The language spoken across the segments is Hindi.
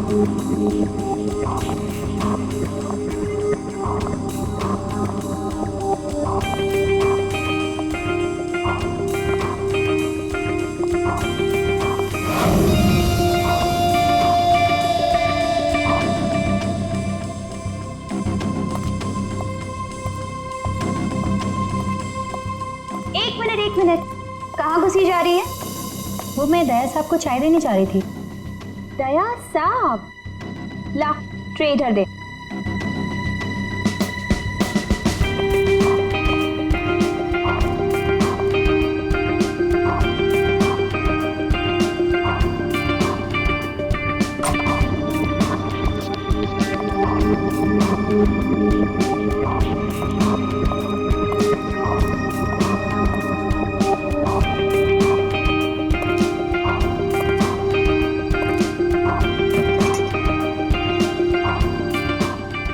एक मिनट, कहाँ घुसी जा रही है? वो मैं दया साहब को चाय देने जा रही थी। दया साहब, ला ट्रे इधर दे।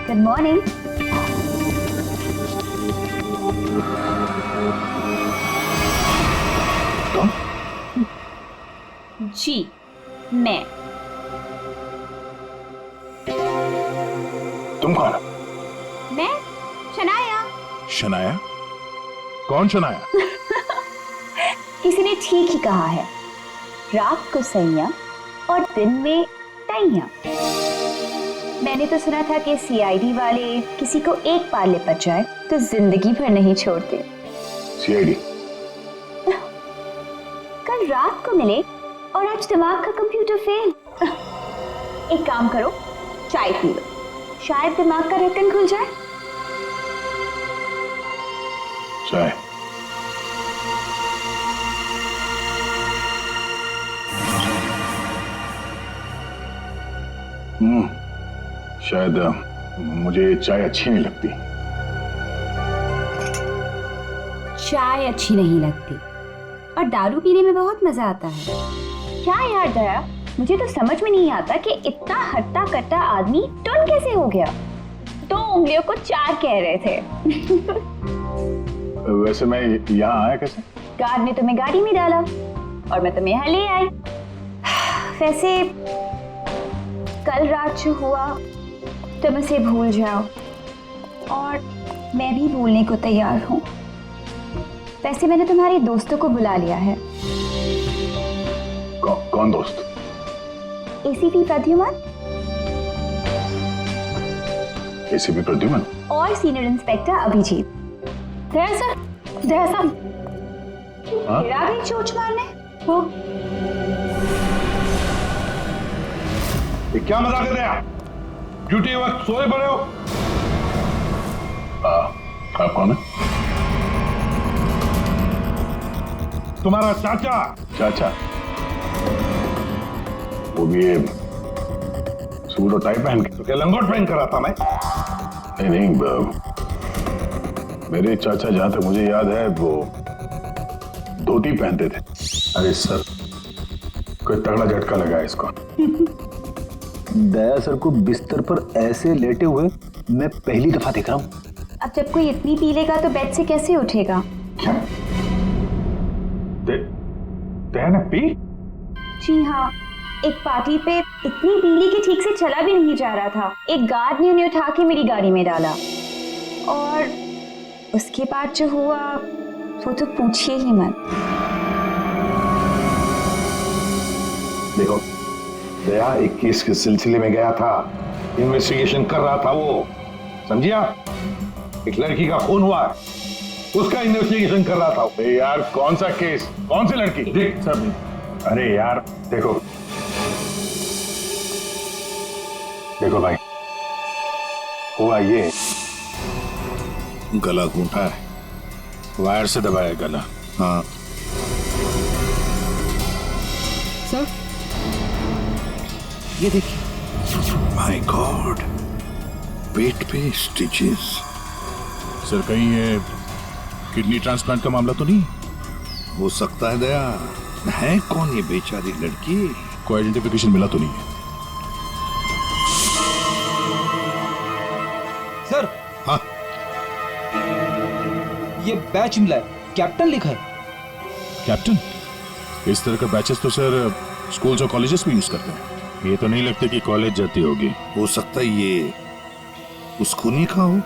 Good morning. कौन? जी मैं। तुम कौन? मैं शनाया। शनाया? कौन शनाया? किसी ने ठीक ही कहा है, रात को सैया और दिन में तैया। मैंने तो सुना था कि सीआईडी वाले किसी को एक बार लिपट जाए तो जिंदगी भर नहीं छोड़ते। सीआईडी? कल रात को मिले और आज दिमाग का कंप्यूटर फेल। एक काम करो, चाय पी लो, शायद दिमाग का ढक्कन खुल जाए। चाय? शायद मुझे चाय अच्छी नहीं लगती। चाय अच्छी नहीं लगती और दारू पीने में बहुत मजा आता है। क्या यार दया, मुझे तो समझ में नहीं आता कि इतना हट्टा कट्टा आदमी टुन कैसे हो गया। 2 उंगलियों को 4 कह रहे थे। वैसे मैं यहाँ आया कैसे? गार्ड ने तुम्हें गाड़ी में डाला और मैं तुम्हें यहाँ ले आई। वैसे कल रात जो हुआ तुम उसे भूल जाओ और मैं भी भूलने को तैयार हूँ। वैसे मैंने तुम्हारे दोस्तों को बुला लिया है। कौन दोस्त? एसीपी प्रद्युमन। एसीपी प्रद्युमन और सीनियर इंस्पेक्टर अभिजीत। दया सर, दया साहब, फिर आ गई चोट मारने। वो ये क्या मजाक कर रहे हैं? ड्यूटी वक्त सोए पड़े हो? आप कौन है? तुम्हारा चाचा। चाचा? वो भी ये सूट और टाई पहन के? तो क्या लंगोट पहन कर आता मैं? नहीं, मेरे चाचा जहां तक मुझे याद है वो धोती पहनते थे। अरे सर, कोई तगड़ा झटका लगा है इसको। दया सर को बिस्तर पर ऐसे लेटे हुए मैं पहली दफा देख रहा हूँ। अब जब कोई इतनी पी लेगा तो बेड से कैसे उठेगा? क्या? दया ने पी? जी हाँ, एक पार्टी पे इतनी पी ली कि ठीक से चला भी नहीं जा रहा था। एक गार्ड ने उन्हें उठा के मेरी गाड़ी में डाला और उसके बाद जो हुआ वो तो पूछिए ही मत। देखो, दया एक केस के सिलसिले में गया था, इन्वेस्टिगेशन कर रहा था वो, समझिया? एक लड़की का खून हुआ है, उसका इन्वेस्टिगेशन कर रहा था। यार कौन सा केस, कौन सी लड़की? देख सब, अरे यार देखो भाई, हुआ ये, गला घूंटा है, वायर से दबाया गला। हाँ सर, ये देखिए। माय गॉड, पेट पे स्टिचेस। सर कहीं ये किडनी ट्रांसप्लांट का मामला तो नहीं? हो सकता है दया। है कौन ये बेचारी लड़की? कोई आइडेंटिफिकेशन मिला तो नहीं है? सर, हाँ, ये बैच मिला है, कैप्टन लिखा है। कैप्टन? इस तरह का बैचेस तो सर स्कूल्स और कॉलेजेस में यूज करते हैं। ये तो नहीं लगती कि कॉलेज जाती होगी। हो सकता है ये उस खूनी का हो।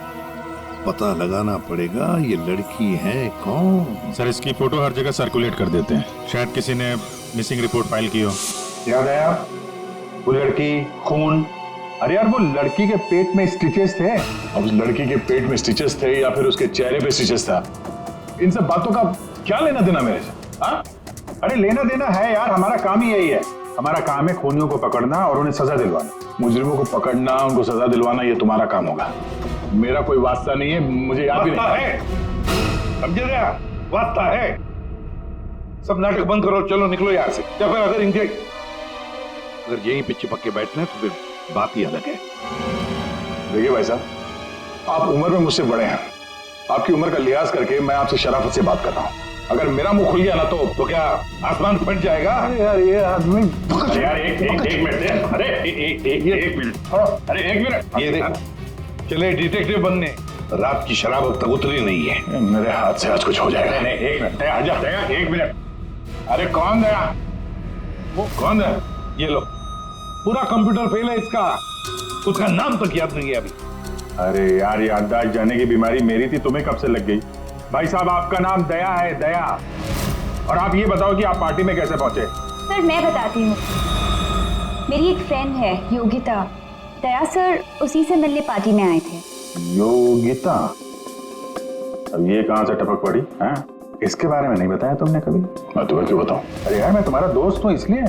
पता लगाना पड़ेगा ये लड़की है कौन। सर इसकी फोटो हर जगह सर्कुलेट कर देते हैं, शायद किसी ने मिसिंग रिपोर्ट फाइल की हो। याद आया वो लड़की, खून। अरे यार वो लड़की के पेट में स्टिचेस थे। अब उस लड़की के पेट में स्टिचेस थे या फिर उसके चेहरे पे स्टिचेस था, इन सब बातों का क्या लेना देना मेरे से? हाँ? अरे लेना देना है यार, हमारा काम ही यही है। हमारा काम है खूनियों को पकड़ना और उन्हें सजा दिलवाना। मुजरिमों को पकड़ना, उनको सजा दिलवाना, ये तुम्हारा काम होगा। मेरा कोई वास्ता नहीं है, मुझे याद भी नहीं है। समझे गया? वास्ता है। सब नाटक बंद करो, चलो निकलो यहाँ से। या फिर अगर यहीं पे चिपक के बैठना है तो फिर बात ही अलग है। देखिए भाई साहब, आप उम्र में मुझसे बड़े हैं। आपकी उम्र का लिहाज करके मैं आपसे शराफत से बात कर रहा हूँ। अगर मेरा मुंह खुल गया ना तो क्या आसमान फट जाएगा? अरे यार ये आदमी, यार एक मिनट, अरे एक मिनट, अरे एक मिनट। ये देख, चले डिटेक्टिव बनने। रात की शराब अब तक उतरी नहीं है। मेरे हाथ से आज कुछ हो जाएगा। नहीं, एक मिनट, दया, एक मिनट। अरे कौन दया? वो कौन है? ये लो, पूरा कंप्यूटर फेल है इसका। उसका नाम तक याद नहीं है अभी। अरे यार याददाश्त जाने की बीमारी मेरी थी, तुम्हें कब से लग गई? भाई साहब आपका नाम दया है, दया। और आप ये बताओ कि आप पार्टी में कैसे पहुंचे? सर मैं बताती हूँ। मेरी एक फ्रेंड है योगिता, दया सर उसी से मिलने पार्टी में आए थे। योगिता? अब ये कहां से टपक पड़ी है? इसके बारे में नहीं बताया तुमने कभी? मैं तुम्हें क्यों बताऊं? अरे यार मैं तुम्हारा दोस्त हूँ, इसलिए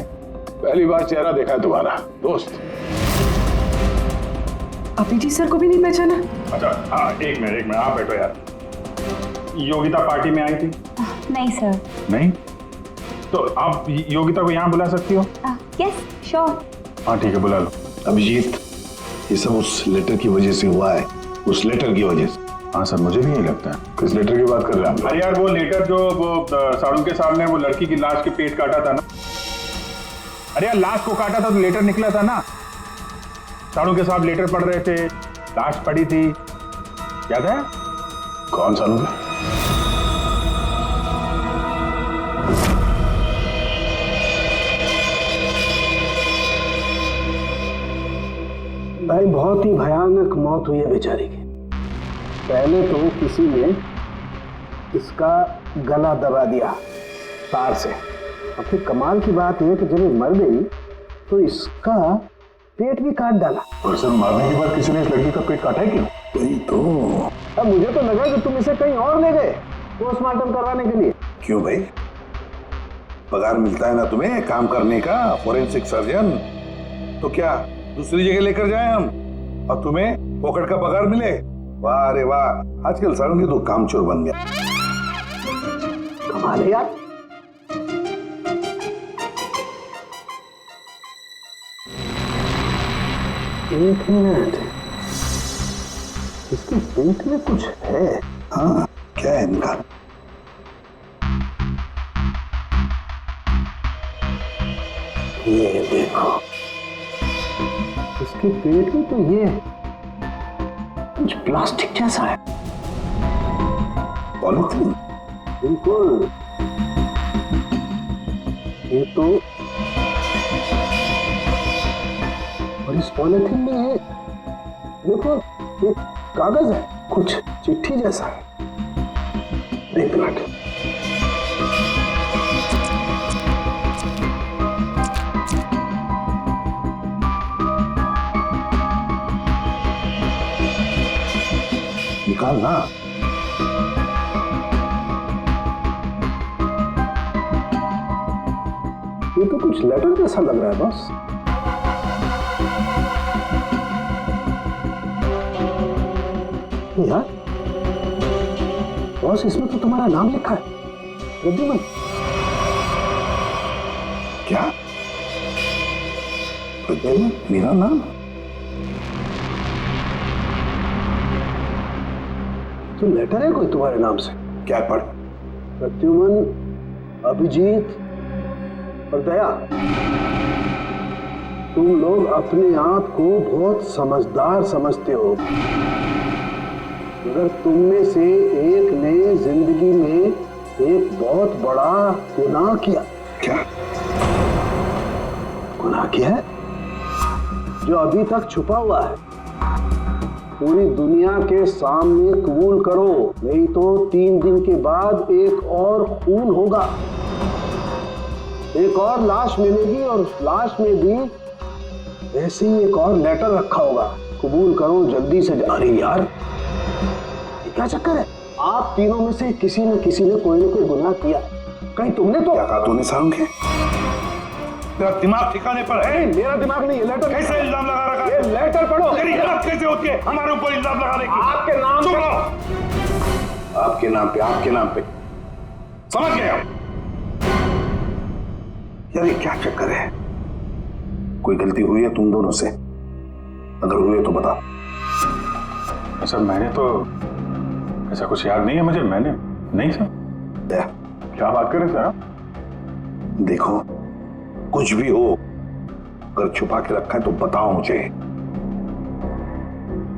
पहली बार चेहरा देखा है तुम्हारा। दोस्त? अभी सर को भी नहीं पहचाना? अच्छा हाँ, एक मिनट, आप बैठो यार। योगिता पार्टी में आई थी? नहीं सर। नहीं? तो आप योगिता को यहाँ बुला सकती हो? Yes sure. हाँ ठीक है, बुला लो। अभिजीत, ये सब उस लेटर की वजह से हुआ है। उस लेटर की वजह से। हाँ सर, मुझे भी यही लगता है। किस लेटर की बात कर रहे हैं? अरे यार वो लेटर जो वो साड़ू के साहब ने वो लड़की की लाश के पेट काटा था ना। अरे यार लाश को काटा था तो लेटर निकला था ना। साड़ू के साहब लेटर पढ़ रहे थे, लाश पड़ी थी, याद है? कौन साड़ू के? भाई बहुत ही भयानक मौत हुई है बेचारी की। पहले तो किसी ने इसका गला दबा दिया तार से, और फिर कमाल की बात यह कि जब ये मर गई तो इसका पेट भी काट डाला। और सर मारने के बाद किसी ने इस लड़की का पेट काटा है क्यों? वही तो। अब मुझे तो लगा कि तुम इसे कहीं और ले गए पोस्टमार्टम करवाने के लिए। क्यों भाई? पगार मिलता है ना तुम्हें काम करने का, फोरेंसिक सर्जन। तो क्या दूसरी जगह लेकर जाए हम और तुम्हें पॉकेट का पगार मिले? वाह रे वाह, आजकल सारों की तो कामचोर बन गया। कमाल है यार। एक मिनट, इसके पेट में कुछ है। हाँ, क्या है इनका? ये देखो, इसके पेट में तो ये कुछ प्लास्टिक जैसा है। पॉलीथीन? बिल्कुल। ये तो, और इस पॉलीथीन में ये देखो एक कागज है, कुछ चिट्ठी जैसा है। एक मिनट, निकाल ना। ये तो कुछ लेटर जैसा लग रहा है बस। यार बॉस, इसमें तो तुम्हारा नाम लिखा है, प्रद्युमन। क्या? प्रद्युमन मेरा नाम? तो लेटर है कोई तुम्हारे नाम से? क्या पढ़? प्रद्युमन, अभिजीत और दया, तुम लोग अपने आप को बहुत समझदार समझते हो, मगर तुम में से एक ने जिंदगी में एक बहुत बड़ा गुनाह किया। क्या गुनाह किया है? जो अभी तक छुपा हुआ है पूरी दुनिया के सामने कबूल करो, नहीं तो 3 दिन के बाद एक और खून होगा, एक और लाश मिलेगी और उस लाश में भी ऐसे ही एक और लेटर रखा होगा। कबूल करो जल्दी से। अरे यार ये क्या चक्कर है? आप तीनों में से किसी न कोई ना कोई गुनाह किया। कहीं तुमने तो क्या कहा तूने सारुण के? तेरा दिमाग ठिकाने पर है? मेरा दिमाग नहीं, ये लेटर कैसे इल्जाम लगा रखा है? ये लेटर पढ़ो। तेरी हिम्मत कैसे होती है हमारे ऊपर इल्जाम लगाने की? आपके नाम चुप पे। रहो। आपके नाम पे समझ गए हम। यार ये क्या चक्कर है? कोई गलती हुई है तुम दोनों से? अगर हुई है तो बताओ। सर मैंने तो ऐसा कुछ याद नहीं है मुझे। मैंने नहीं सर। दया, क्या बात कर रहे सर आप? देखो कुछ भी हो, अगर छुपा के रखा है तो बताओ मुझे।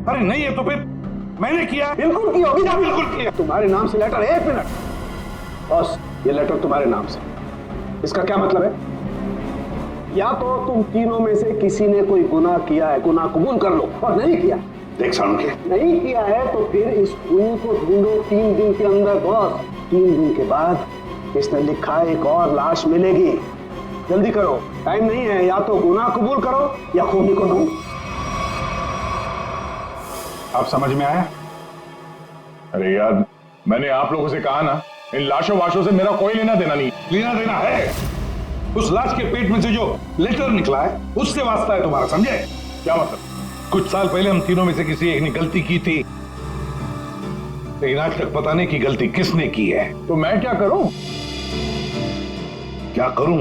अरे नहीं है तो फिर मैंने किया। बिल्कुल की होगी ना? बिल्कुल किया। तुम्हारे नाम से लेटर। 1 मिनट बॉस, ये लेटर तुम्हारे नाम से, इसका क्या मतलब है? या तो तुम तीनों में से किसी ने कोई गुनाह किया है, गुनाह कबूल कर लो, और नहीं किया। देख सारुण के, नहीं किया है तो फिर इस खूनी को ढूंढो 3 दिन के अंदर बॉस। 3 दिन के बाद इसने लिखा है एक और लाश मिलेगी। जल्दी करो, टाइम नहीं है। या तो गुनाह कबूल करो या खूनी को ढूंढो। आप समझ में आया? अरे यार मैंने आप लोगों से कहा ना, इन लाशों वाशों से मेरा कोई लेना देना नहीं। लेना देना है। उस लाश के पेट में से जो लेटर निकला है उससे वास्ता है तुम्हारा, समझे? क्या मतलब? कुछ साल पहले हम तीनों में से किसी एक ने गलती की थी, लेकिन आज तक पता नहीं कि गलती किसने की है। तो मैं क्या करूं? क्या करूं?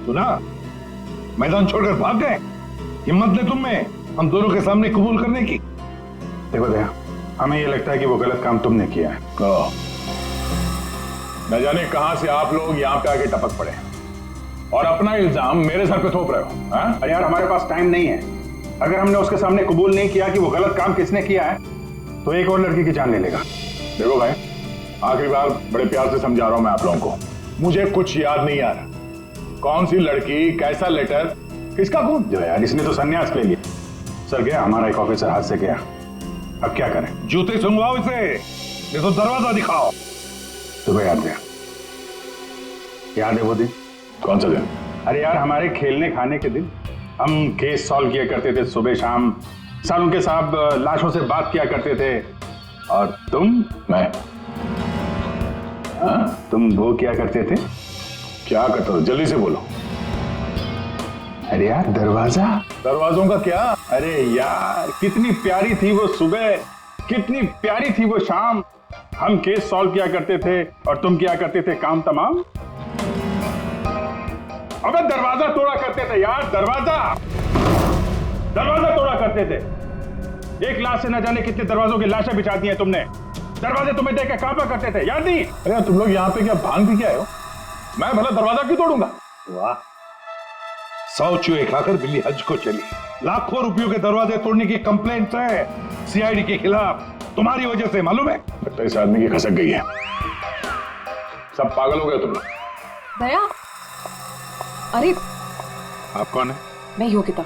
तू ना मैदान छोड़कर भाग गए। हिम्मत ने तुम में हम दोनों के सामने कबूल करने की। देखो दया, हमें ये लगता है कि वो गलत काम तुमने किया है। न जाने कहां से आप लोग यहां पे आके टपक पड़े और अपना इल्जाम मेरे सर पे थोप रहे हो। हाँ? अरे यार हमारे पास टाइम नहीं है। अगर हमने उसके सामने कबूल नहीं किया कि वो गलत काम किसने किया है तो एक और लड़की की जान ले लेगा। देखो भाई, आखिरी बार बड़े प्यार से समझा रहा हूं मैं आप लोगों को, मुझे कुछ याद नहीं आ रहा। कौन सी लड़की, कैसा लेटर, किसका खून? जो यार इसने तो संन्यास ले लिया। सर गया, हमारा एक ऑफिसर हाथ से गया। अब क्या करें? जूते सुंघवाओ इसे, ये तो दरवाजा दिखाओ। तुम्हें याद है? याद है वो दिन? कौन सा दिन? अरे यार हमारे खेलने खाने के दिन हम केस सॉल्व किया करते थे सुबह शाम। सारुण के साहब लाशों से बात किया करते थे और मैं तुम वो क्या करते थे? क्या करता था? जल्दी से बोलो। अरे यार दरवाजों का क्या? अरे यार कितनी प्यारी थी वो सुबह, कितनी प्यारी थी वो शाम। हम केस सॉल्व किया करते थे और तुम क्या करते थे काम तमाम। अबे दरवाजा तोड़ा करते थे यार, दरवाजा तोड़ा करते थे। एक लाश से न जाने कितने दरवाजों की लाशें बिछा दी हैं तुमने। दरवाजे तुम्हें देख के कांपा करते थे, याद नहीं? अरे तुम लोग यहाँ पे क्या भांग पी के आए हो? मैं भला दरवाजा क्यों तोड़ूंगा? वाह, 100 चूहे खाकर बिल्ली हज को चली। लाखों रुपयों के दरवाजे तोड़ने की कंप्लेंट है सीआईडी के खिलाफ, तुम्हारी वजह से, मालूम है? लगता है इस आदमी की खसक गई है। सब पागल हो गए तुम लोग। दया, अरे आप कौन है? मैं योगिता।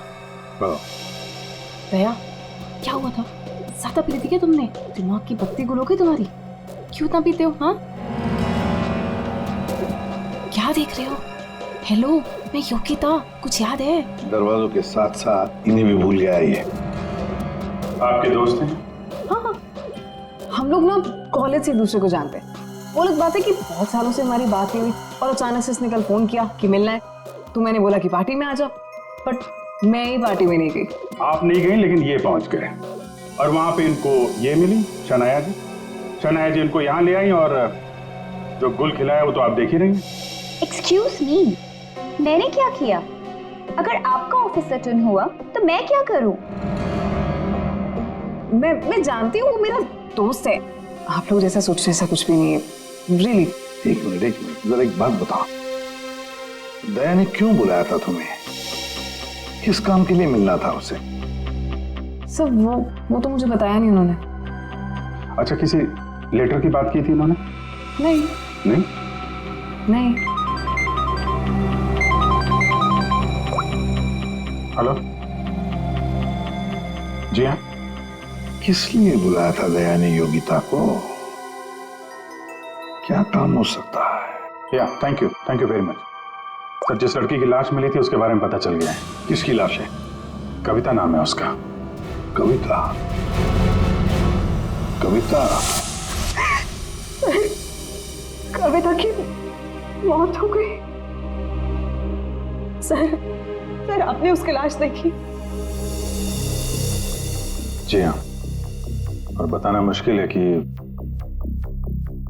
दया, क्या हुआ था? ज्यादा पी थी क्या तुमने? दिमाग की बत्ती गुल हो गई तुम्हारी? क्यों इतना पीते हो? हाँ, क्या देख रहे हो? हेलो, मैं योगिता, कुछ याद है? दरवाजों के साथ साथ इन्हें भी भूल गया ये। आपके दोस्त हैं? हाँ, हम लोग ना कॉलेज से एक दूसरे को जानते हैं। वो लोग बात है कि बहुत सालों से हमारी बात नहीं हुई और अचानक से इसने कल फोन किया कि मिलना है। तो मैंने बोला कि पार्टी में आ जाओ, बट मैं ही पार्टी में नहीं गई। आप नहीं गई लेकिन ये पहुंच गए और वहां पे इनको ये मिली शनाया जी इनको यहाँ ले आई और जो गुल खिलाया वो तो आप देख ही रही हैं। एक्सक्यूज मी, मैंने क्या किया? अगर आपका ऑफिसर टर्न हुआ तो मैं क्या करूं? मैं जानती हूँ, वो मेरा दोस्त है। आप लोग जैसा सोच रहे ऐसा कुछ भी नहीं है, रियली। एक मिनट, जरा एक बात बताओ, दया ने क्यों बुलाया था तुम्हें? किस काम के लिए मिलना था उसे? सर वो तो मुझे बताया नहीं उन्होंने। अच्छा, किसी लेटर की बात की थी उन्होंने? नहीं। हेलो, जी हाँ। किस लिए बुलाया था दया ने योगिता को? क्या काम हो सकता है? या thank you very much sir. जिस लड़की की लाश मिली थी उसके बारे में पता चल गया है। किसकी लाश है? कविता नाम है उसका। कविता? कविता? कविता की मौत हो गई? सर आपने उसकी लाश देखी? जी हाँ, और बताना मुश्किल है कि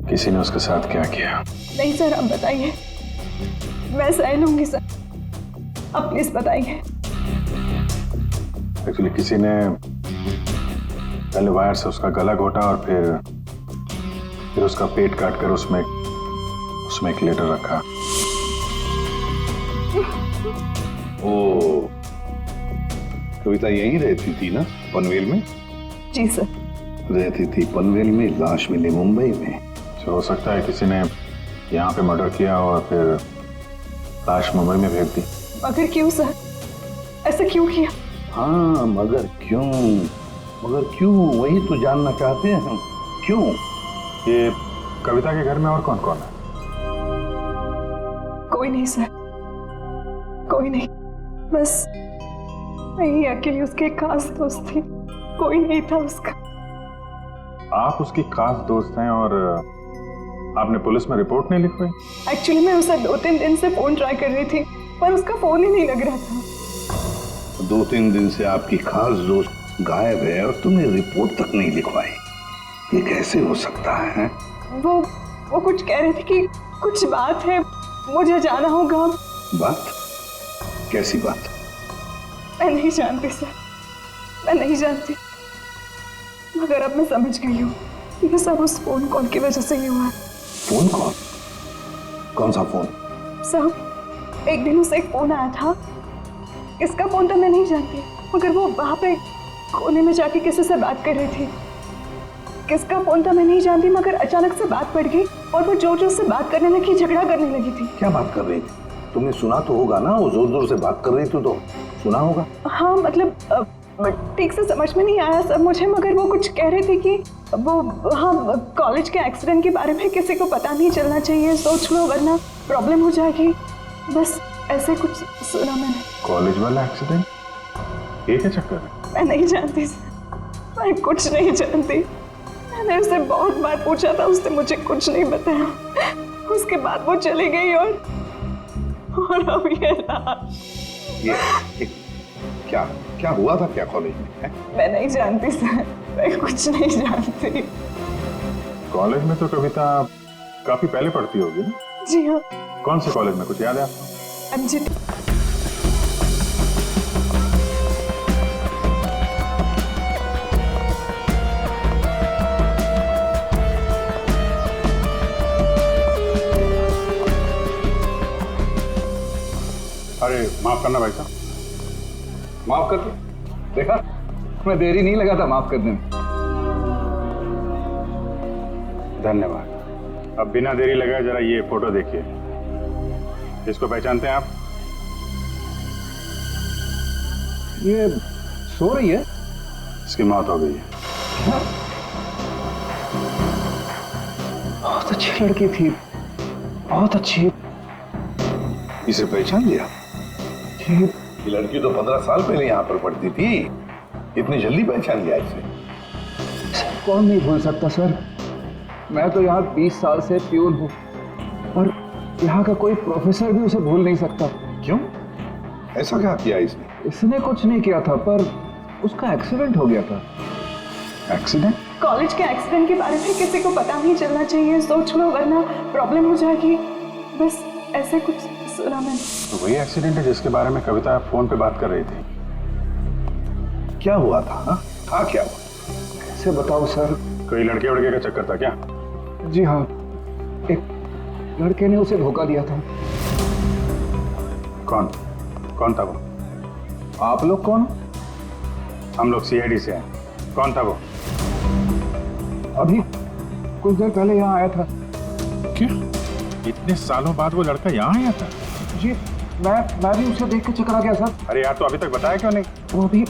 किसी ने उसके साथ क्या किया। नहीं सर, आप बताइए, मैं सह लूंगी सर, आप प्लीज बताइए। एक्चुअली किसी ने पहले वायर से उसका गला घोटा और फिर उसका पेट काटकर उसमें एक लेटर रखा। ओ, कविता यहीं रहती थी ना, पनवेल में? जी सर। रहती थी पनवेल में, लाश मिली मुंबई में। तो हो सकता है किसी ने यहाँ पे मर्डर किया और फिर लाश मुंबई में भेज दी। मगर क्यों सर, ऐसा क्यों किया? हाँ, मगर क्यों वही तो जानना चाहते हैं हम। क्यों? ये कविता के घर में और कौन कौन है? कोई नहीं सर, कोई नहीं, बस मैं ही अकेली उसके खास दोस्त थी, कोई नहीं था उसका। आप उसकी खास दोस्त हैं और आपने पुलिस में रिपोर्ट नहीं लिखवाई? एक्चुअली मैं उसे 2-3 दिन से फोन ट्राई कर रही थी, पर उसका फोन ही नहीं लग रहा था। 2-3 दिन से आपकी खास दोस्त गायब है और तुमने रिपोर्ट तक नहीं लिखवाई, ये कैसे हो सकता है? वो कुछ कह रहे थे कि कुछ बात है, मुझे जाना होगा। बात? कैसी बात? मैं नहीं जानती सर, मैं नहीं जानती, मगर अब मैं समझ गई हूँ ये सब उस फोन कॉल की वजह से ही हुआ। Phone call? कौन सा फोन? सर, एक दिन उसे एक फोन आया था, इसका फोन तो मैं नहीं जानती, मगर वो वहां पे कोने में जाके किसी से बात कर रही थी। किसका फोन तो मैं नहीं जानती, मगर अचानक से बात पड़ गई और वो जोर से बात करने लगी, झगड़ा करने लगी थी। क्या बात कर रही थी? तुमने सुना तो होगा ना, वो जोर से बात कर रही थी तो सुना होगा। हाँ, मतलब ठीक से समझ में नहीं आया सब मुझे, मगर वो कुछ कह रहे थे कि वो हाँ कॉलेज के एक्सीडेंट के बारे में किसी को पता नहीं चलना चाहिए, सोच लो वरना प्रॉब्लम हो जाएगी, बस ऐसे कुछ सुना मैंने। कॉलेज वाला एक्सीडेंट? ये क्या चक्कर है? मैं नहीं जानती, मैं कुछ नहीं जानती। मैंने उसे बहुत बार पूछा था, उसने मुझे कुछ नहीं बताया। उसके बाद वो चली गई और अब ये रहा। ये क्या हुआ था क्या कॉलेज में है? मैं नहीं जानती सर, मैं कुछ नहीं जानती। कॉलेज में तो कविता काफी पहले पढ़ती होगी ना? जी हाँ। कौन से कॉलेज में, कुछ याद है आपको? MGT। अरे माफ करना भाई साहब। माफ कर दो। देखा, मैं देरी नहीं लगा था माफ करने में। धन्यवाद। अब बिना देरी लगाए जरा ये फोटो देखिए। इसको पहचानते हैं आप? ये सो रही है? इसकी मौत हो गई है। बहुत अच्छी लड़की थी, बहुत अच्छी। इसे पहचान लिया? ये लड़की तो 15 साल पहले यहाँ पर पढ़ती थी, इतनी जल्दी पहचान लिया इसे? कौन नहीं भूल सकता सर, मैं तो यहाँ 20 साल से प्यून हूँ और यहाँ का कोई प्रोफेसर भी उसे भूल नहीं सकता। क्यों? ऐसा क्या किया इसने? इसने कुछ नहीं किया था, पर उसका एक्सीडेंट हो गया था। एक्सीडेंट? कॉलेज के एक्सीडेंट के बारे में किसी को पता नहीं चलना चाहिए, सोच लो वरना प्रॉब्लम हो जाएगी, बस ऐसे कुछ सुना मैंने। तो वही एक्सीडेंट है जिसके बारे में कविता फोन पे बात कर रही थी। क्या हुआ था? हाँ, था क्या हुआ? कैसे बताओ सर? कोई लड़के वड़के का चक्कर था क्या? जी हाँ, एक लड़के ने उसे धोखा दिया था। कौन था वो? आप लोग कौन? हम लोग CID से हैं। कौन था वो? अभी कुछ देर पहले यहाँ आया था। क्या? इतने सालों बाद वो लड़का यहाँ आया था? जी, मैं भी उसे देख के चकरा गया सर। अरे यार, तो अभी तक बताया क्यों नहीं? वो अभी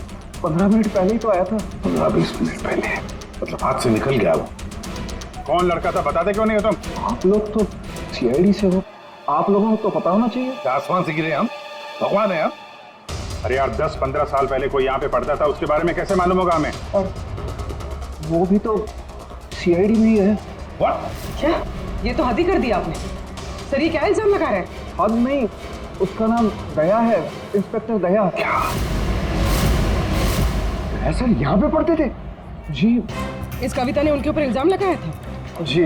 15 मिनट पहले ही तो आया था। 15-20 मिनट पहले, मतलब हाथ से निकल गया वो। कौन लड़का था बताते क्यों नहीं हो तुम? आप लोग तो सीआईडी से हो, आप लोगों को तो पता होना चाहिए। क्या आसमान से गिरे हम? भगवान है हम? अरे यार 10-15 साल पहले कोई यहाँ पे पढ़ता था, उसके बारे में कैसे मालूम होगा हमें? और वो भी तो सीआईडी में ही है। What? क्या? ये तो हद ही कर दिया आपने। सर ये क्या इल्जाम लगा रहे हैं? हद नहीं, उसका नाम दया है, इंस्पेक्टर दया। क्या? दया सर यहाँ पे पढ़ते थे? जी इस कविता ने उनके ऊपर इल्जाम लगाया था। जी।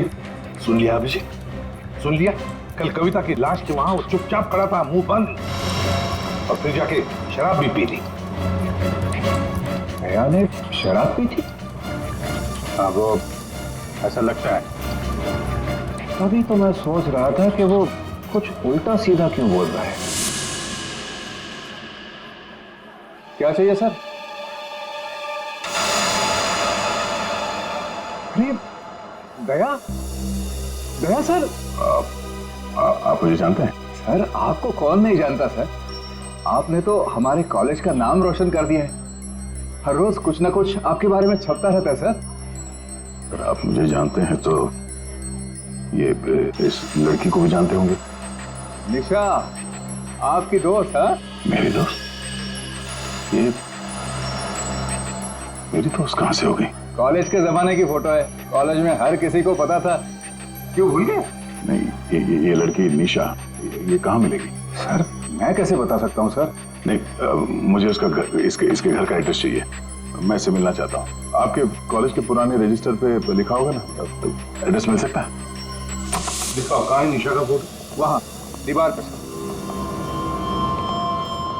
सुन लिया अभिषेक, सुन लिया? कल कविता की लाश के वहां वो चुपचाप खड़ा था, मुंह बंद, और फिर जाके शराब भी पी ली। दया ने शराब पी थी? हाँ वो ऐसा लगता है। तभी तो मैं सोच रहा था कि वो कुछ उल्टा सीधा क्यों बोल रहा है। क्या चाहिए सर? अरे दया, दया सर। आप मुझे जानते हैं? सर आपको कौन नहीं जानता सर, आपने तो हमारे कॉलेज का नाम रोशन कर दिया है। हर रोज कुछ ना कुछ आपके बारे में छपता रहता है सर। अगर आप मुझे जानते हैं तो ये इस लड़की को भी जानते होंगे। निशा आपकी दोस्त है? मेरी दोस्त? ये मेरी दोस्त कहां से हो गई? कॉलेज के जमाने की फोटो है, कॉलेज में हर किसी को पता था। क्यों भूल गए? नहीं, ये लड़की निशा, ये कहाँ मिलेगी? सर मैं कैसे बता सकता हूँ सर? नहीं, मुझे उसका घर, इसके घर का एड्रेस चाहिए, मैं इससे मिलना चाहता हूँ। आपके कॉलेज के पुराने रजिस्टर पे लिखा होगा ना, एड्रेस मिल सकता है? दिखाओ, कहाँ है निशा का फोटो? वहाँ दीवार पे।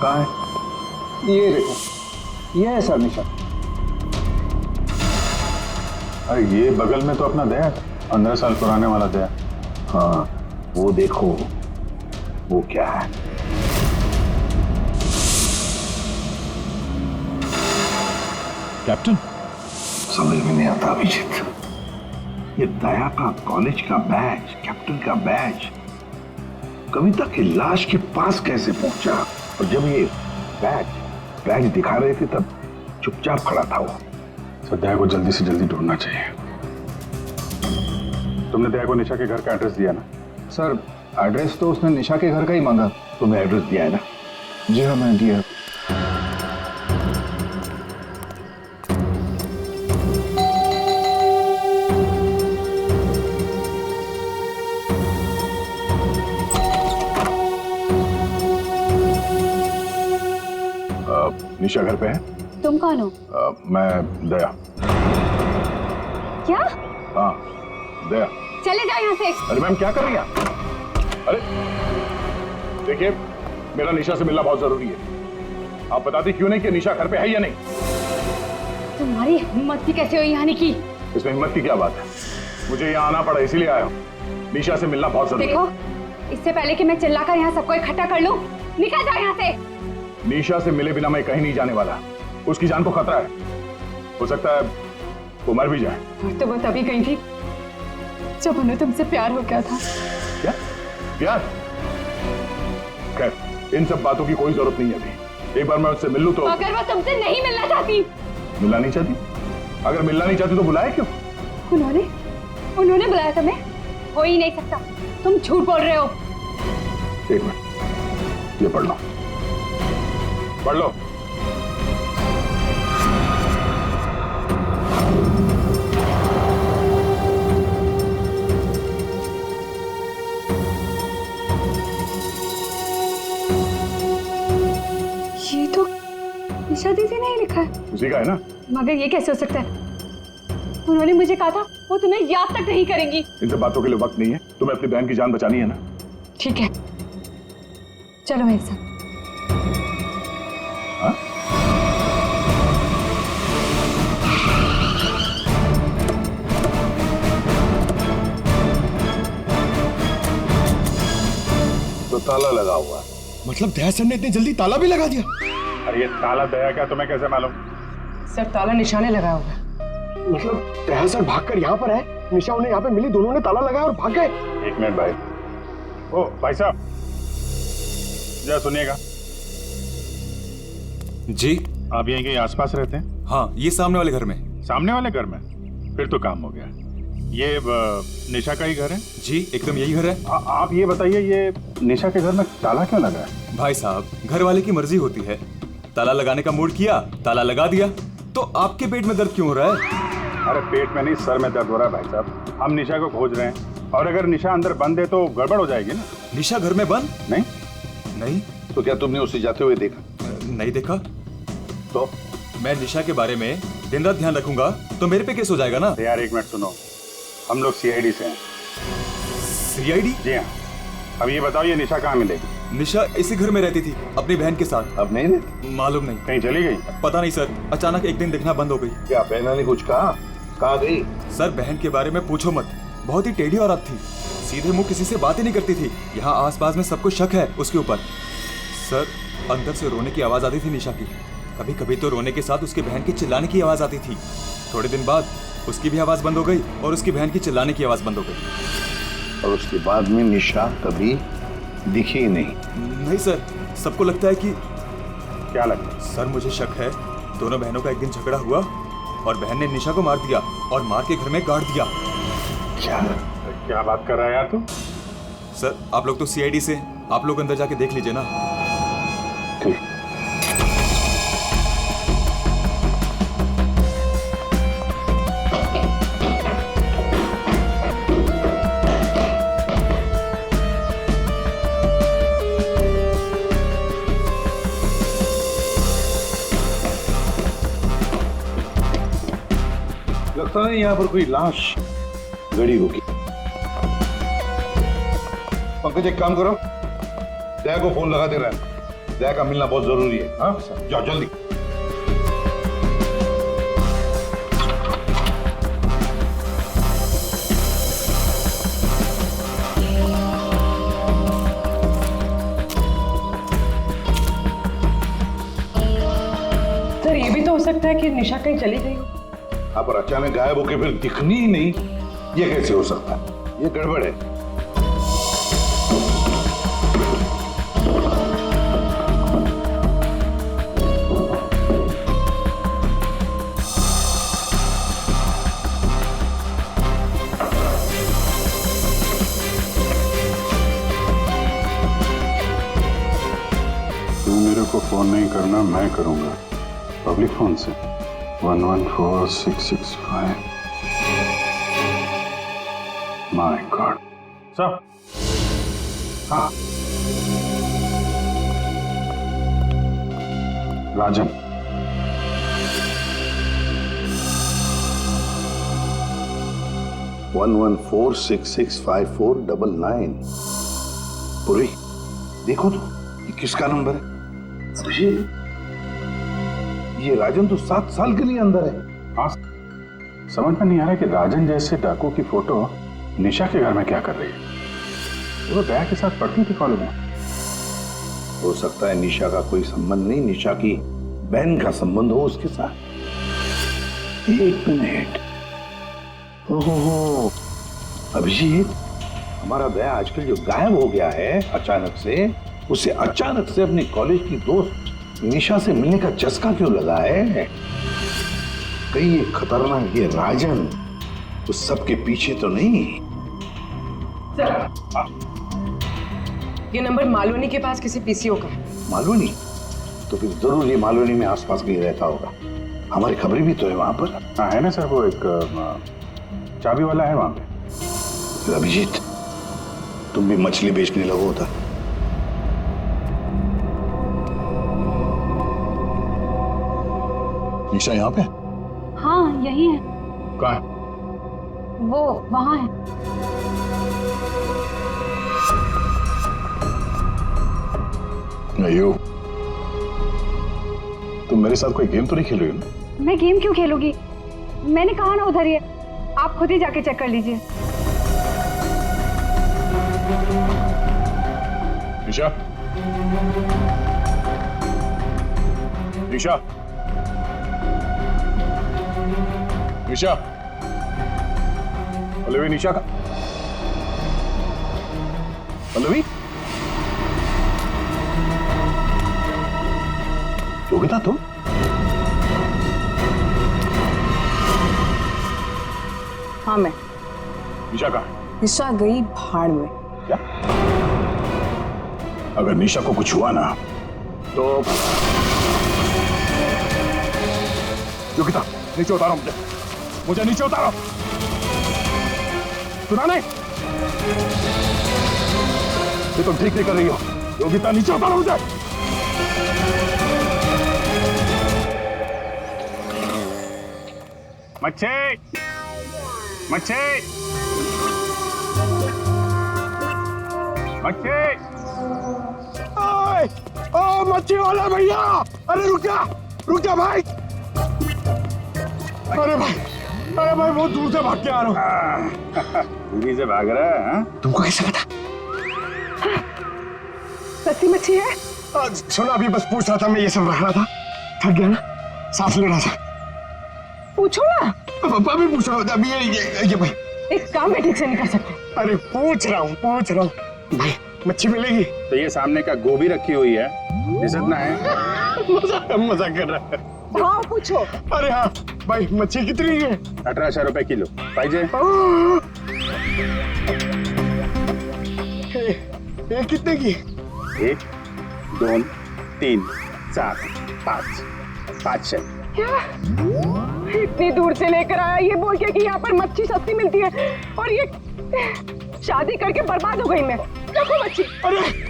कहाँ है? ये देखो, ये है सर निशा। अरे ये बगल में तो अपना दया है, 15 साल पुराने वाला दया। हाँ वो देखो, वो क्या है? कैप्टन? समझ में नहीं आता अभिजीत, ये दया का कॉलेज का बैज, कैप्टन का बैज कविता की लाश के पास कैसे पहुंचा? और जब ये बैज दिखा रहे थे तब चुपचाप खड़ा था वो। सर दया को जल्दी से जल्दी ढूंढना चाहिए। तुमने दया को निशा के घर का एड्रेस दिया ना? सर एड्रेस तो उसने निशा के घर का ही मांगा। तुम्हें एड्रेस दिया है ना? जी हाँ मैंने दिया। निशा घर पे है? तुम कौन हो? मैं दया। क्या? हाँ दया। चले जाओ यहाँ से। अरे मैम क्या कर रही हैं? अरे देखिए, मेरा निशा से मिलना बहुत जरूरी है। आप बताती क्यों नहीं कि निशा घर पे है या नहीं? तुम्हारी हिम्मत भी कैसे हुई आने की? इसमें हिम्मत की क्या बात है? मुझे यहाँ आना पड़ा इसीलिए आया हूँ। निशा से मिलना बहुत जरूरी है। देखो, इससे पहले कि मैं चिल्लाकर यहाँ सबको इकट्ठा कर लूं, निकल जाओ यहाँ से। निशा से मिले बिना मैं कहीं नहीं जाने वाला। उसकी जान को खतरा है, हो सकता है वो मर भी जाए। और तो वो तभी गई थी जब उन्हें तुमसे प्यार हो गया था। क्या प्यार? खैर इन सब बातों की कोई जरूरत नहीं है अभी। एक बार मैं उससे मिल लूं तो। अगर वो तुमसे नहीं मिलना चाहती? मिलना नहीं चाहती? अगर मिलना नहीं चाहती तो बुलाया क्यों? उन्होंने बुलाया तुम्हें? हो ही नहीं सकता, तुम झूठ बोल रहे हो। एक मिनट, ये पढ़ लो, पढ़ लो। ये तो निशा दीदी ने ही लिखा है। उसी का है ना? मगर ये कैसे हो सकता है? उन्होंने मुझे कहा था वो तुम्हें याद तक नहीं करेंगी। इन सब बातों के लिए वक्त नहीं है। तुम्हें अपनी बहन की जान बचानी है ना? ठीक है, चलो मेरे साथ। हाँ? तो ताला लगा हुआ है। मतलब दया सर ने इतनी जल्दी ताला भी लगा दिया? अरे ये ताला दया क्या तुम्हें कैसे मालूम? सर ताला निशाने लगाया होगा। मतलब दया सर भागकर यहाँ पर है, निशा उन्हें यहाँ पे मिली, दोनों ने ताला लगाया और भाग गए। एक मिनट भाई। ओ भाई साहब जरा सुनिएगा। जी आप यहीं कहीं आसपास रहते हैं? हाँ, ये सामने वाले घर में। सामने वाले घर में? फिर तो काम हो गया। ये निशा का ही घर है? जी, एकदम यही घर है। आप ये बताइए, ये निशा के घर में ताला क्यों लगा है? भाई साहब, घर वाले की मर्जी होती है। ताला लगाने का मूड किया, ताला लगा दिया। तो आपके पेट में दर्द क्यों हो रहा है? अरे पेट में नहीं, सर में दर्द हो रहा है भाई साहब। हम निशा को खोज रहे हैं, और अगर निशा अंदर बंद है तो गड़बड़ हो जाएगी ना। निशा घर में बंद? नहीं नहीं। तो क्या तुमने उसे जाते हुए देखा? नहीं देखा। तो मैं निशा के बारे में दिन रात ध्यान रखूंगा तो मेरे पे केस हो जाएगा ना। यार एक मिनट सुनो, हम लोग सीआईडी से हैं। सीआईडी? जी हाँ। अब ये बताओ, ये निशा कहाँ मिलेगी? निशा इसी घर में रहती थी अपनी बहन के साथ। अब नहीं रहती? मालूम नहीं। कहीं चली गई? पता नहीं सर, अचानक एक दिन दिखना बंद हो गई। क्या बहना ने कुछ कहा? कहाँ गई? सर बहन के बारे में पूछो मत, बहुत ही टेढ़ी औरत थी। सीधे मुंह किसी से बात ही नहीं करती थी। यहाँ आसपास में सबको शक है उसके ऊपर। सर अंदर से रोने की आवाज आती थी निशा की। कभी कभी तो रोने के साथ उसके बहन की चिल्लाने की आवाज आती थी। थोड़े दिन बाद उसकी भी आवाज बंद हो गई और उसकी बहन की चिल्लाने की आवाज बंद हो गई। और उसके बाद में निशा कभी दिखी ही नहीं? नहीं सर, सबको लगता है कि। क्या लगता है? सर मुझे शक है दोनों बहनों का एक दिन झगड़ा हुआ और बहन ने निशा को मार दिया और मार के घर में गाड़ दिया। क्या बात कर रहा है यार तू? सर आप लोग तो सीआईडी से, आप लोग अंदर जाके देख लीजिए ना। ठीक। लगता है यहाँ पर कोई लाश गड़ी होगी। पंकज एक काम करो, दया को फोन लगा दे रहा है। दया का मिलना बहुत जरूरी है। हाँ जाओ जल्दी। सर ये भी तो हो सकता है कि निशा कहीं चली गई हो। हाँ पर अचानक गायब होके फिर दिखनी ही नहीं, ये कैसे हो सकता है? ये गड़बड़ है। तू मेरे को फोन नहीं करना, मैं करूंगा पब्लिक फोन से। 114665। My God. सर हाँ, राजन। वन 114665499। पूरी देखो तो ये किसका नंबर है? अभिषेक, ये राजन तो 7 साल के लिए अंदर है। हाँ, समझ में नहीं आ रहा कि राजन जैसे डाकू की फोटो निशा के घर में क्या कर रही है। वो दया के साथ पढ़ती थी कॉलेज में। हो सकता है निशा का कोई संबंध नहीं, निशा की बहन का संबंध हो उसके साथ। एक मिनट। ओहो अभिजीत, हमारा दया आजकल जो गायब हो गया है अचानक से, उसे अचानक से अपने कॉलेज की दोस्त निशा से मिलने का चस्का क्यों लगा है? कहीं ये खतरनाक ये राजन उस सब के पीछे तो नहीं? ये नंबर मालवनी के पास किसी पीसीओ का है। मालवनी? तो फिर जरूर ये मालवनी में आसपास कहीं रहता होगा। हमारी खबरें भी तो है वहां पर। हाँ है ना सर, वो एक चाबी वाला है वहां पे। फिर अभिजीत तुम भी मछली बेचने लगो होता। निशा यहाँ पे? हाँ यही है। कहाँ है? वो वहाँ है। अयो, तुम मेरे साथ कोई गेम तो नहीं खेल रही हो ना? मैं गेम क्यों खेलूंगी? मैंने कहा ना उधर ही है, आप खुद ही जाके चेक कर लीजिए। निशा, निशा, निशा, पल्लवी, निशा का पल्लवी, जो योगिता तुम? हाँ मैं। निशा कहाँ है? निशा गई भाड़ में। क्या? अगर निशा को कुछ हुआ ना तो योगिता नीचे उतारो मुझे नीचे उतारो। सुना नहीं? ये तुम ठीक नहीं कर रही हो। योगिता नीचे उतारो मुझे। मच्छी मच्छी मच्छी। ओ मच्छी वाला भैया, अरे रुक जा भाई। अरे भाई बहुत दूर से भाग के आ रहा हूँ। दूरी से भाग रहा है? हाँ? तुमको कैसे पता? सच्ची मच्छी है? सुना, अभी बस पूछ रहा था, मैं ये सब रख रहा था, थक गया ना, सांस ले रहा था। पूछो ना। अभी पूछ रहा हूँ, अभी ये भाई एक काम में ठीक से नहीं कर सकते। अरे पूछ रहा हूँ भाई, मच्छी मिलेगी? तो ये सामने का गोभी रखी हुई है, इज्जत ना है? मजाक कर रहा है। हाँ पूछो। अरे हाँ भाई, मच्छी कितनी है? 1800 रुपए किलो पाहिजे? ये कितने की? 1 2 3 4 5 500। क्या? इतनी दूर से लेकर आया ये बोल के कि यहाँ पर मच्छी सस्ती मिलती है, और ये शादी करके बर्बाद हो गई मैं। देखो मच्छी।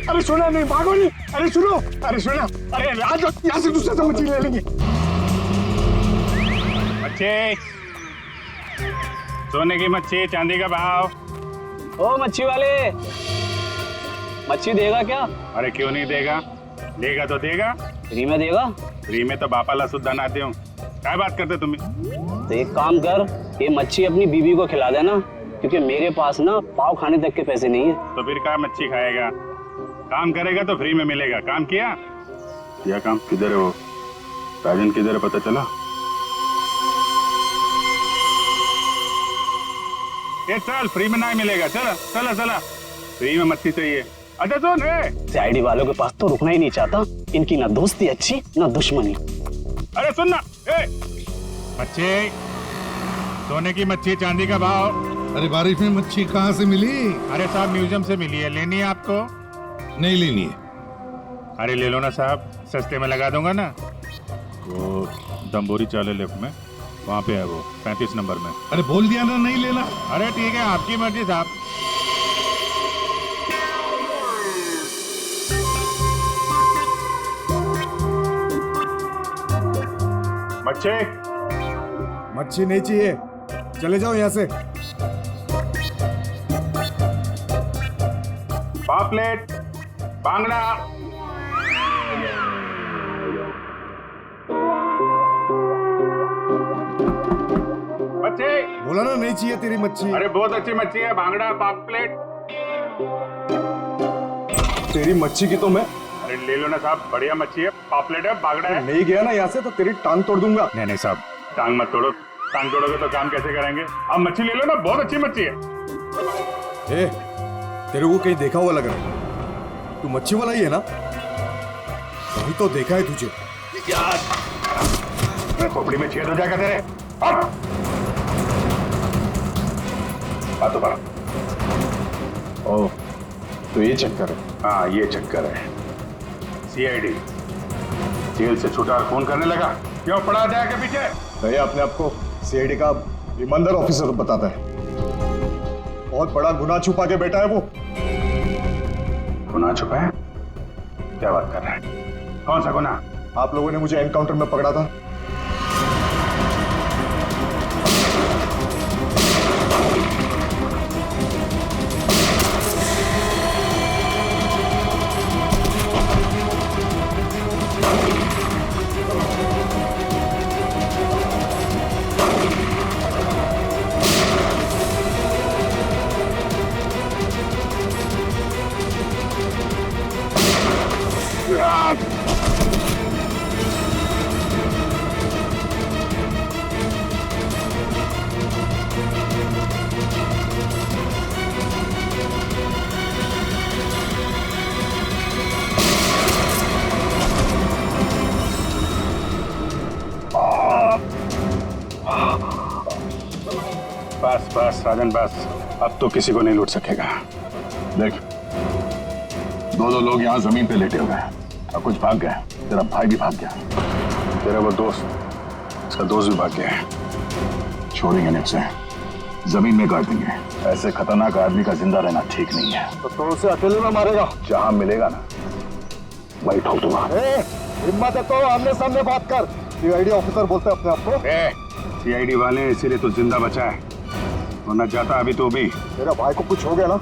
अरे सुना नहीं, भागो नहीं। अरे सुनो, अरे सुना, अरे आज यहाँ से दूसरे से मच्छी ले लेंगे। मच्छी, सोने की मच्छी, चांदी का भाव। ओ मच्छी वाले, मच्छी देगा क्या? अरे क्यों नहीं देगा, देगा तो देगा। फ्री में देगा? फ्री में तो बापाला सुद्धा ना दे। क्या बात करते तुम्हें? तो एक काम कर, ये मच्छी अपनी बीवी को खिला देना, क्योंकि मेरे पास ना पाव खाने तक के पैसे नहीं है। तो फिर क्या मच्छी खाएगा? काम करेगा तो फ्री में मिलेगा। काम किया काम? किधर है वो राजन, किधर है पता चला? ये चल, फ्री में नहीं मिलेगा। चला फ्री में मच्छी चाहिए। अच्छा सुन, सीआईडी वालों के पास तो रुकना ही नहीं चाहता, इनकी ना दोस्ती अच्छी ना दुश्मनी। अरे सुन ना, मच्छी, सोने की मच्छी, चांदी का भाव। अरे बारिश में मच्छी कहाँ से मिली? अरे साहब म्यूजियम से मिली है, लेनी है आपको? नहीं लेनी है। अरे ले लो ना साहब, सस्ते में लगा दूंगा ना। वो दम्बोरी चाले लेफ्ट में, वहाँ पे है वो 35 नंबर में। अरे बोल दिया ना नहीं लेना। अरे ठीक है, आपकी मर्जी साहब। मच्छी नहीं चाहिए, चले जाओ यहाँ से। पापलेट, बांगड़ा। मच्छी बोला ना नहीं चाहिए तेरी मच्छी। अरे बहुत अच्छी मच्छी है, बांगड़ा, पापलेट। तेरी मच्छी की तो मैं अरे ले लो ना साहब, बढ़िया मच्छी है, पापलेट है, बांगड़ा है। नहीं गया ना यहाँ से तो तेरी टांग तोड़ दूंगा। नहीं साहब, टांग मत तोड़ो। टांग तोड़ोगे तो काम कैसे करेंगे? आप मच्छी ले लो ना, बहुत अच्छी मच्छी है। ए, तेरे को कहीं देखा हुआ लग रहा है। तू मच्छी वाला ही है ना? कहीं तो देखा है तुझे। खोपड़ी में छेद हो जाएगा तेरे। बातों पर। ओह, तो ये चक्कर है? हाँ ये चक्कर है। सीआईडी जेल से छूटा और फोन करने लगा। क्यों पड़ा जाएगा पीछे? भैया अपने आप को सीआईडी का ईमानदार ऑफिसर बताता है। बहुत बड़ा गुनाह छुपा के बैठा है वो। गुनाह छुपा है? क्या बात कर रहा है? कौन सा गुनाह? आप लोगों ने मुझे एनकाउंटर में पकड़ा था। बस बस राजन बस, अब तो किसी को नहीं लूट सकेगा। देख, दो लोग यहाँ जमीन पे लेटे हुए हैं और कुछ भाग गए। तेरा भाई भी भाग गया। तेरा वो दोस्त, उसका दोस्त भी भाग गया है। छोड़ेंगे नहीं उसे, जमीन में गाड़ देंगे। ऐसे खतरनाक आदमी का जिंदा रहना ठीक नहीं है। तो उसे अकेले में मारेगा? जहां मिलेगा ना वही ठोक दूंगा। हिम्मत है तो आमने सामने बात कर। सीआईडी ऑफिसर बोलते हैं अपने आप को। सीआईडी वाले इसीलिए तो जिंदा बचा है, वरना जाता अभी तो भी। मेरा भाई को कुछ हो गया ना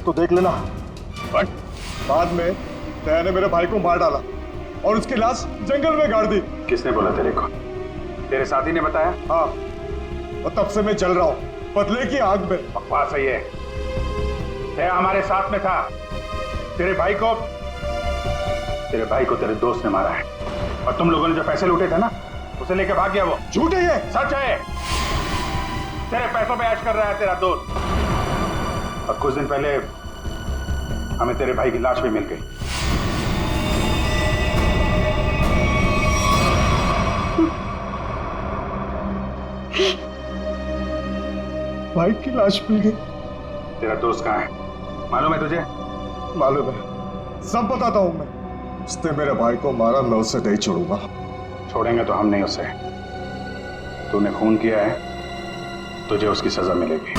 तो देख लेना। बट बाद में दया ने मेरे भाई को मार डाला और उसकी लाश जंगल में गाड़ दी। किसने बोला तेरे को? तेरे साथी ने बताया? हाँ, और तब से मैं चल रहा हूँ बदले की आग में। बकवास है ये। दया हमारे साथ में था। तेरे भाई को तेरे दोस्त ने मारा है, और तुम लोगों ने जो पैसे लूटे थे ना, उसे लेके भाग गया वो। झूठ है ये। सच है। तेरे पैसों पे ऐश कर रहा है तेरा दोस्त। और कुछ दिन पहले हमें तेरे भाई की लाश भी मिल गई। भाई की लाश मिल गई। तेरा दोस्त कहाँ है, मालूम है तुझे? मालूम है, सब बताता हूं मैं। उसने मेरे भाई को मारा, मैं उसे नहीं छोड़ूंगा। छोड़ेंगे तो हम नहीं उसे। तूने खून किया है, तुझे उसकी सजा मिलेगी।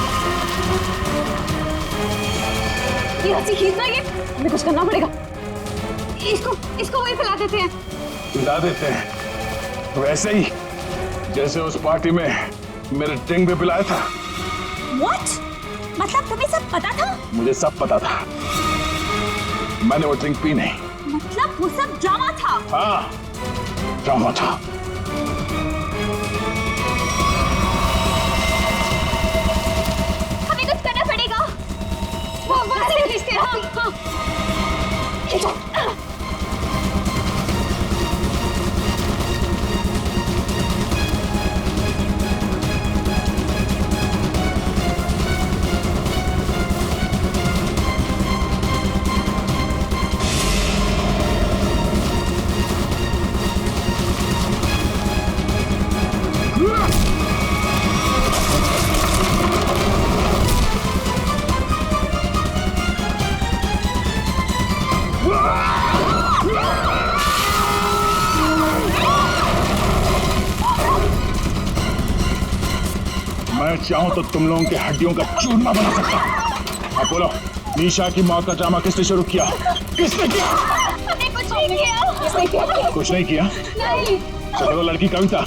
ये रस्सी खींचना, ये हमें कुछ करना पड़ेगा। इसको वहीं फैला देते हैं। मिला देते हैं वैसे ही जैसे उस पार्टी में मेरे ड्रिंक भी पिलाया था। What? मतलब तुम्हें सब पता था? मुझे सब पता था, मैंने वो ड्रिंक पी नहीं। मतलब वो सब ड्रामा था? हाँ, ड्रामा था। हमें कुछ करना पड़ेगा। वो खींचते हैं। हाँ। खींचो। मैं चाहूं तो तुम लोगों के हड्डियों का चूरमा बना सकता हूं। अब बोलो, निशा की मौत का ड्रामा किसने शुरू किया? किसने किया? हमने कुछ नहीं किया। कुछ नहीं किया? नहीं। चलो, वो लड़की कविता,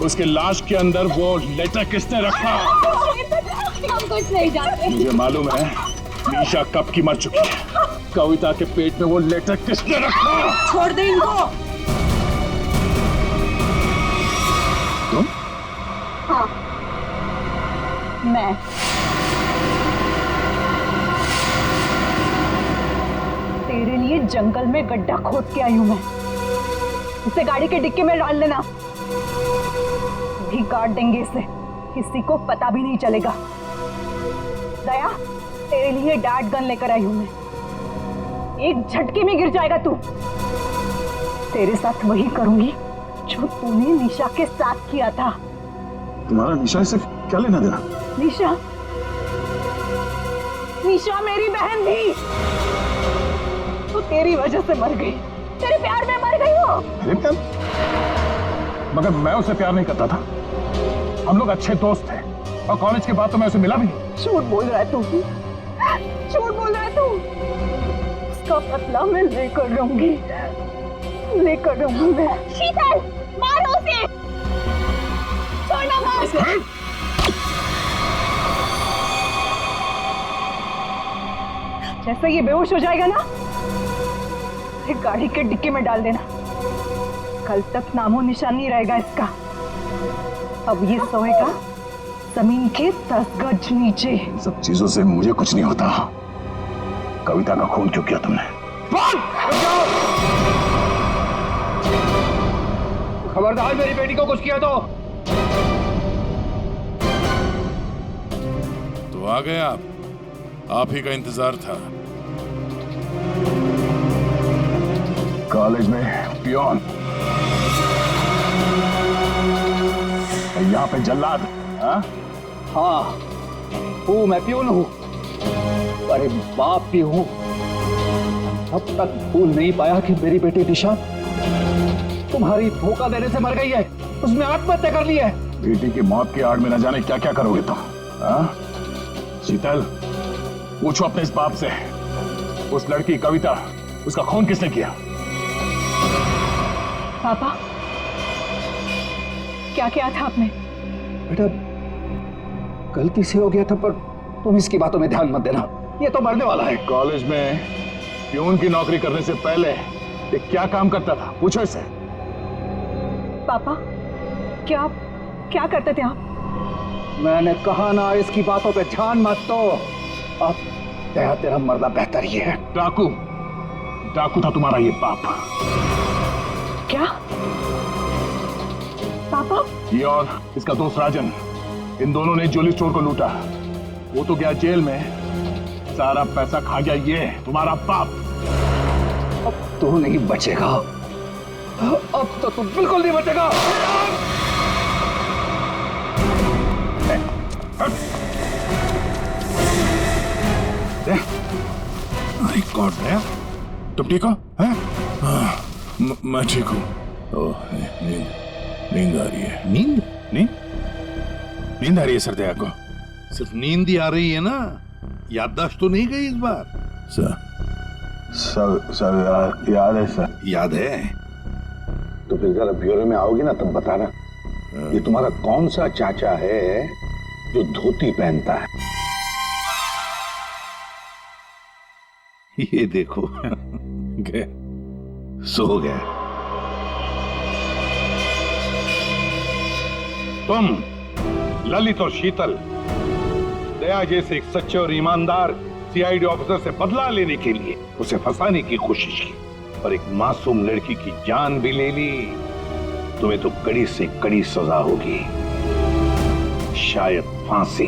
उसके लाश के अंदर वो लेटर किसने रखा? हम कुछ नहीं जानते। मुझे मालूम है निशा कब की मर चुकी है। कविता के पेट में वो लेटर किसने रखा? छोड़ दे इनको। तुम? हाँ, मैं। तेरे लिए जंगल में गड्ढा खोद के आई हूं मैं। इसे गाड़ी के डिक्की में डाल देना, भी काट देंगे इसे, किसी को पता भी नहीं चलेगा। दया, तेरे लिए डैड गन लेकर आई हूं मैं। एक झटके में गिर जाएगा तू। तेरे साथ वही करूंगी जो तूने निशा के साथ किया था। तुम्हारा निशा से क्या लेना देना? निशा मेरी बहन थी, तो तेरी वजह से मर गई। तेरे प्यार में मर गई वो। मेरे प्यार? मगर मैं उसे प्यार नहीं करता था। हम लोग अच्छे दोस्त थे और कॉलेज के बाद तो मैं उसे मिला भी नहीं। झूठ बोल रहा है तू, झूठ बोल रहा है तू। उसका बदला मैं लेकर रहूंगी मैं। शीतल, मारो उसे। छोड़ना मत। जैसे ये बेहोश हो जाएगा ना, फिर गाड़ी के डिक्की में डाल देना। कल तक नामो निशान नहीं रहेगा इसका। अब ये सोएगा जमीन के 10 गज नीचे। इन सब चीजों से मुझे कुछ नहीं होता। कविता का खून क्यों किया तुमने? खबरदार, मेरी बेटी को कुछ किया तो आ गए आप ही का इंतजार था। कॉलेज में पियोन, यहाँ पे जल्लाद, हाँ? हाँ हूँ, मैं प्यून हूँ, अरे बाप भी हूँ। अब तक भूल नहीं पाया कि मेरी बेटी दिशा तुम्हारी धोखा देने से मर गई है, उसने आत्महत्या कर ली है। बेटी की मौत की आड़ में न जाने क्या क्या करोगे तुम? हाँ? शीतल, पूछो अपने इस बाप से, उस लड़की कविता, उसका खून किसने किया? पापा, क्या किया था आपने? बेटा गलती से हो गया था, पर तुम इसकी बातों में ध्यान मत देना, ये तो मरने वाला है। कॉलेज में प्यून की नौकरी करने से पहले ये क्या काम करता था? पूछो इसे। पापा, क्या करते थे आप? मैंने कहा ना इसकी बातों पे ध्यान मत दो। अब तेरा मरना बेहतर ही है। डाकू था तुम्हारा ये बाप। क्या पापा? ये और इसका दोस्त राजन, इन दोनों ने ज्वेलरी स्टोर को लूटा। वो तो गया जेल में, सारा पैसा खा गया ये तुम्हारा बाप। अब तू नहीं बचेगा, अब तो तू बिल्कुल नहीं बचेगा। माय गॉड, तुम ठीक हो? मैं ठीक हूँ। नींद आ रही है। नींद आ रही है सर दया को। सिर्फ नींद ही आ रही है ना, याददाश्त तो नहीं गई इस बार? सर याद है सर। याद है तो फिर जरा ब्यूरो में आओगे ना तब बताना, ये तुम्हारा कौन सा चाचा है जो धोती पहनता है? ये देखो गए, सो गया। तुम ललित और शीतल दया जैसे एक सच्चे और ईमानदार सीआईडी ऑफिसर से बदला लेने के लिए उसे फंसाने की कोशिश की और एक मासूम लड़की की जान भी ले ली। तुम्हें तो कड़ी से कड़ी सजा होगी, शायद फांसी।